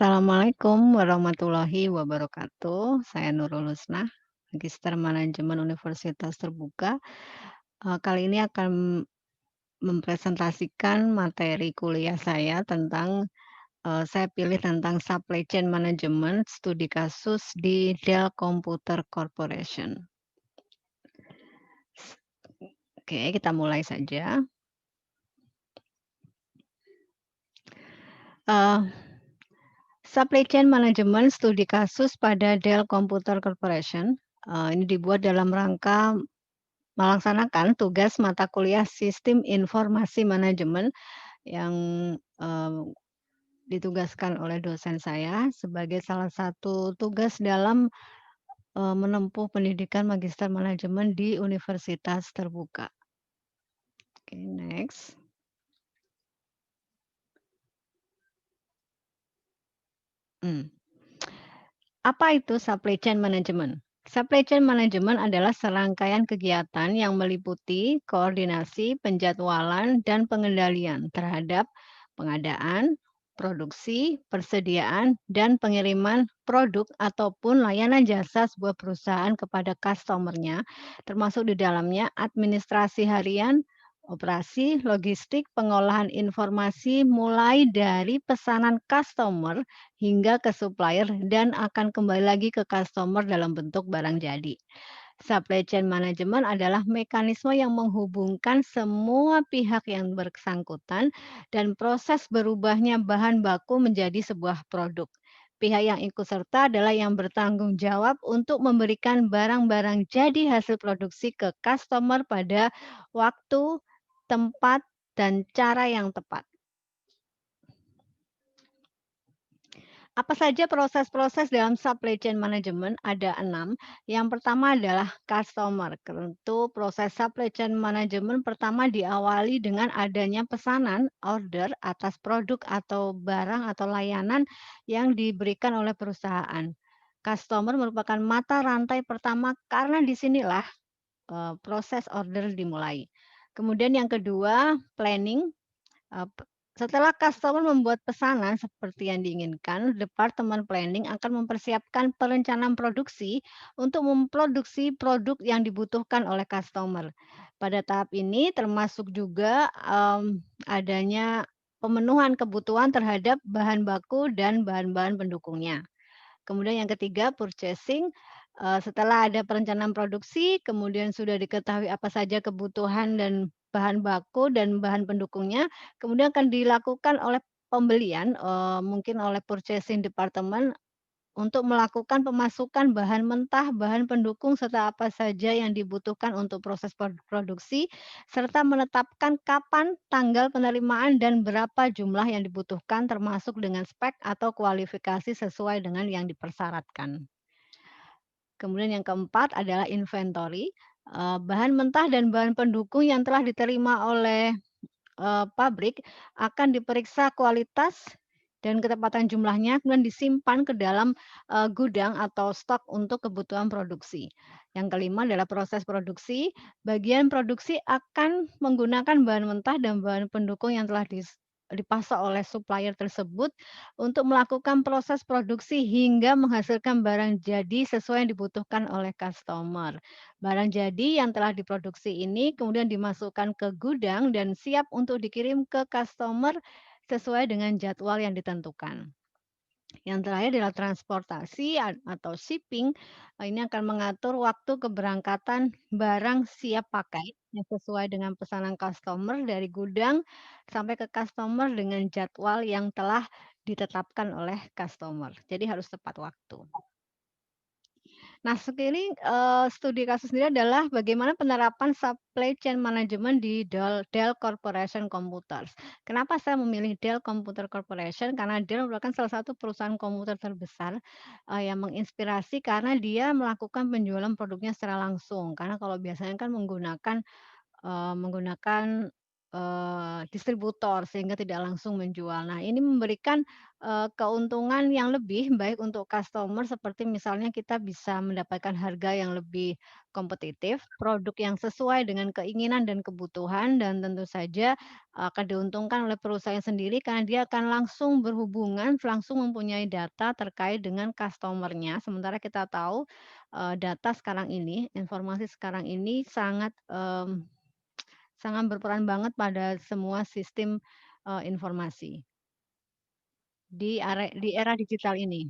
Assalamualaikum warahmatullahi wabarakatuh. Saya Nurul Husnah, Magister Manajemen Universitas Terbuka. Kali ini akan mempresentasikan materi kuliah saya tentang, saya pilih tentang Supply Chain Management, studi kasus di Dell Computer Corporation. Oke, kita mulai saja. Eee, Supply Chain Management, studi kasus pada Dell Computer Corporation, ini dibuat dalam rangka melaksanakan tugas mata kuliah Sistem Informasi Manajemen yang, eee, ditugaskan oleh dosen saya sebagai salah satu tugas dalam, menempuh pendidikan magister manajemen di universitas terbuka. Oke, next. Mmm. Apa itu supply chain management? Supply chain management adalah serangkaian kegiatan yang meliputi koordinasi, penjadwalan, dan pengendalian terhadap pengadaan, produksi, persediaan, dan pengiriman produk ataupun layanan jasa sebuah perusahaan kepada customer-nya, termasuk di dalamnya administrasi harian, operasi, logistik, pengolahan informasi mulai dari pesanan customer hingga ke supplier dan akan kembali lagi ke customer dalam bentuk barang jadi. Supply chain management adalah mekanisme yang menghubungkan semua pihak yang bersangkutan dan proses berubahnya bahan baku menjadi sebuah produk. Pihak yang ikut serta adalah yang bertanggung jawab untuk memberikan barang-barang jadi hasil produksi ke customer pada waktu, tempat, dan cara yang tepat. Apa saja proses-proses dalam supply chain management? Ada 6. Yang pertama adalah customer. Tentu proses supply chain management pertama diawali dengan adanya pesanan order atas produk atau barang atau layanan yang diberikan oleh perusahaan. Customer merupakan mata rantai pertama karena disinilah proses order dimulai. Kemudian yang kedua, planning. Setelah customer membuat pesanan seperti yang diinginkan, departemen planning akan mempersiapkan perencanaan produksi untuk memproduksi produk yang dibutuhkan oleh customer. Pada tahap ini termasuk juga, adanya pemenuhan kebutuhan terhadap bahan baku dan bahan-bahan pendukungnya. Kemudian yang ketiga purchasing, setelah ada perencanaan produksi, kemudian sudah diketahui apa saja kebutuhan dan bahan baku dan bahan pendukungnya, kemudian akan dilakukan oleh pembelian, mungkin oleh purchasing department untuk melakukan pemasukan bahan mentah, bahan pendukung, serta apa saja yang dibutuhkan untuk proses produksi, serta menetapkan kapan, tanggal penerimaan, dan berapa jumlah yang dibutuhkan termasuk dengan spek atau kualifikasi sesuai dengan yang dipersyaratkan. Kemudian yang keempat adalah inventory, bahan mentah dan bahan pendukung yang telah diterima oleh pabrik akan diperiksa kualitas dan ketepatan jumlahnya, kemudian disimpan ke dalam, gudang atau stok untuk kebutuhan produksi. Yang kelima adalah proses produksi. Bagian produksi akan menggunakan bahan mentah dan bahan pendukung yang telah dipasok oleh supplier tersebut untuk melakukan proses produksi hingga menghasilkan barang jadi sesuai yang dibutuhkan oleh customer. Barang jadi yang telah diproduksi ini kemudian dimasukkan ke gudang dan siap untuk dikirim ke customer sesuai dengan jadwal yang ditentukan. Yang terakhir adalah transportasi atau shipping. Ini akan mengatur waktu keberangkatan barang siap pakai yang sesuai dengan pesanan customer dari gudang sampai ke customer dengan jadwal yang telah ditetapkan oleh customer. Jadi harus tepat waktu. Nah, studi kasus sendiri adalah bagaimana penerapan supply chain management di Dell Corporation Computers. Kenapa saya memilih Dell Computer Corporation? Karena Dell merupakan salah satu perusahaan komputer terbesar, yang menginspirasi karena dia melakukan penjualan produknya secara langsung. Karena kalau biasanya kan menggunakan distributor sehingga tidak langsung menjual. Nah, ini memberikan, keuntungan yang lebih baik untuk customer seperti misalnya kita bisa mendapatkan harga yang lebih kompetitif, produk yang sesuai dengan keinginan dan kebutuhan, dan tentu saja akan diuntungkan oleh perusahaan sendiri karena dia akan langsung berhubungan, langsung mempunyai data terkait dengan customer-nya. Sementara kita tahu, data sekarang ini, informasi sekarang ini sangat berperan banget pada semua sistem, informasi di era digital ini.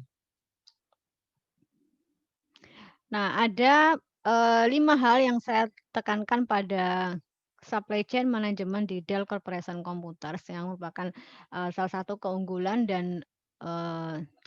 Nah, ada, 5 hal yang saya tekankan pada supply chain management di Dell Corporation Computers yang merupakan, salah satu keunggulan dan,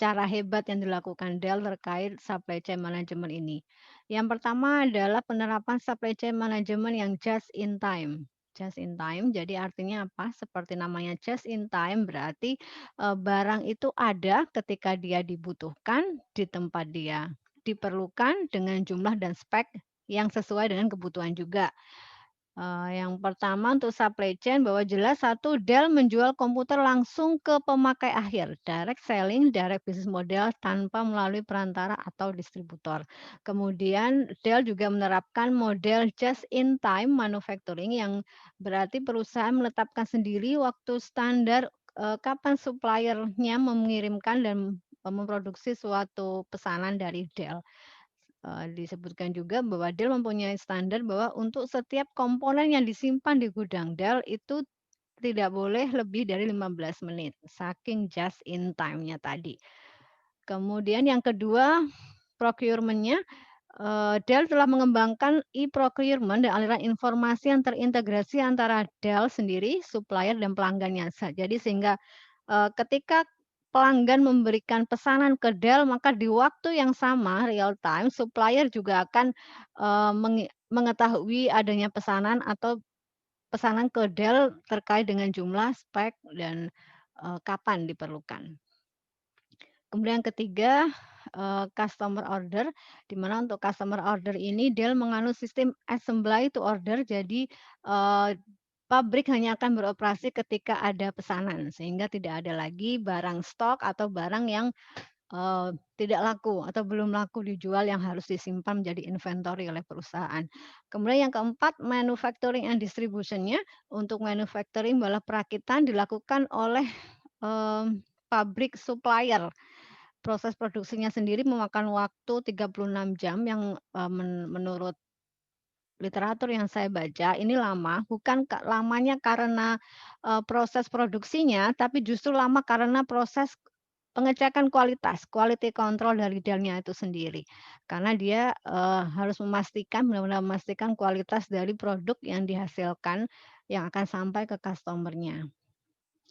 cara hebat yang dilakukan Dell terkait supply chain management ini. Yang pertama adalah penerapan supply chain management yang just in time. Just in time, jadi artinya apa? Seperti namanya just in time berarti, barang itu ada ketika dia dibutuhkan, di tempat dia diperlukan dengan jumlah dan spek yang sesuai dengan kebutuhan juga. Yang pertama untuk supply chain bahwa jelas satu Dell menjual komputer langsung ke pemakai akhir, direct selling, direct business model tanpa melalui perantara atau distributor. Kemudian Dell juga menerapkan model just in time manufacturing yang berarti perusahaan menetapkan sendiri waktu standar, kapan supplier-nya mengirimkan dan memproduksi suatu pesanan dari Dell. Disebutkan juga bahwa Dell mempunyai standar bahwa untuk setiap komponen yang disimpan di gudang Dell itu tidak boleh lebih dari 15 menit, saking just in time-nya tadi. Kemudian yang kedua, procurement-nya, Dell telah mengembangkan e-procurement dan aliran informasi yang terintegrasi antara Dell sendiri, supplier, dan pelanggannya. Jadi sehingga ketika pelanggan memberikan pesanan ke Dell, maka di waktu yang sama, real time, supplier juga akan, mengetahui adanya pesanan atau pesanan ke Dell terkait dengan jumlah, spek, dan, kapan diperlukan. Kemudian yang ketiga, customer order, di mana untuk customer order ini Dell menganut sistem assembly to order. Jadi, pabrik hanya akan beroperasi ketika ada pesanan, sehingga tidak ada lagi barang stok atau barang yang, tidak laku atau belum laku dijual yang harus disimpan menjadi inventory oleh perusahaan. Kemudian yang keempat, manufacturing and distribution-nya. Untuk manufacturing malah perakitan dilakukan oleh, pabrik supplier. Proses produksinya sendiri memakan waktu 36 jam yang, menurut literatur yang saya baca ini lama, bukan lamanya karena, proses produksinya, tapi justru lama karena proses pengecekan kualitas, quality control dari Dell-nya itu sendiri. Karena dia, harus memastikan, benar-benar memastikan kualitas dari produk yang dihasilkan, yang akan sampai ke customer-nya.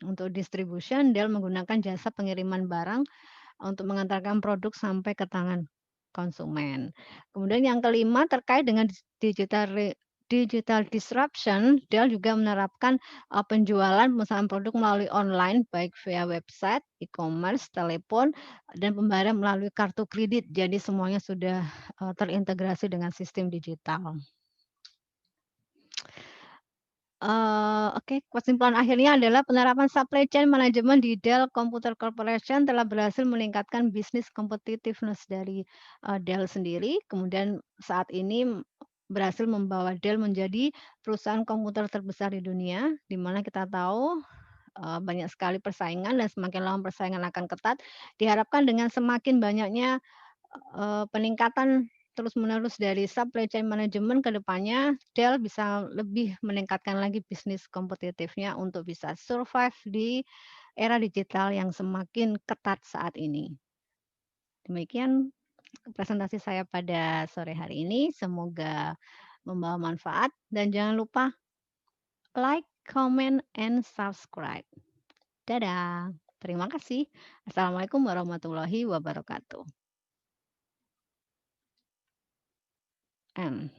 Untuk distribution, Dell menggunakan jasa pengiriman barang untuk mengantarkan produk sampai ke tangan konsumen. Kemudian yang kelima terkait dengan digital disruption, Dell juga menerapkan, penjualan pemesanan produk melalui online baik via website, e-commerce, telepon, dan pembayaran melalui kartu kredit. Jadi semuanya sudah, terintegrasi dengan sistem digital. Oke, kesimpulan akhirnya adalah penerapan supply chain management di Dell Computer Corporation telah berhasil meningkatkan bisnis competitiveness dari, Dell sendiri. Kemudian saat ini berhasil membawa Dell menjadi perusahaan komputer terbesar di dunia, di mana kita tahu, banyak sekali persaingan dan semakin lama persaingan akan ketat. Diharapkan dengan semakin banyaknya peningkatan terus-menerus dari supply chain management ke depannya, Dell bisa lebih meningkatkan lagi bisnis kompetitifnya untuk bisa survive di era digital yang semakin ketat saat ini. Demikian presentasi saya pada sore hari ini, semoga membawa manfaat dan jangan lupa like, comment, and subscribe. Dadah, terima kasih. Assalamualaikum warahmatullahi wabarakatuh. And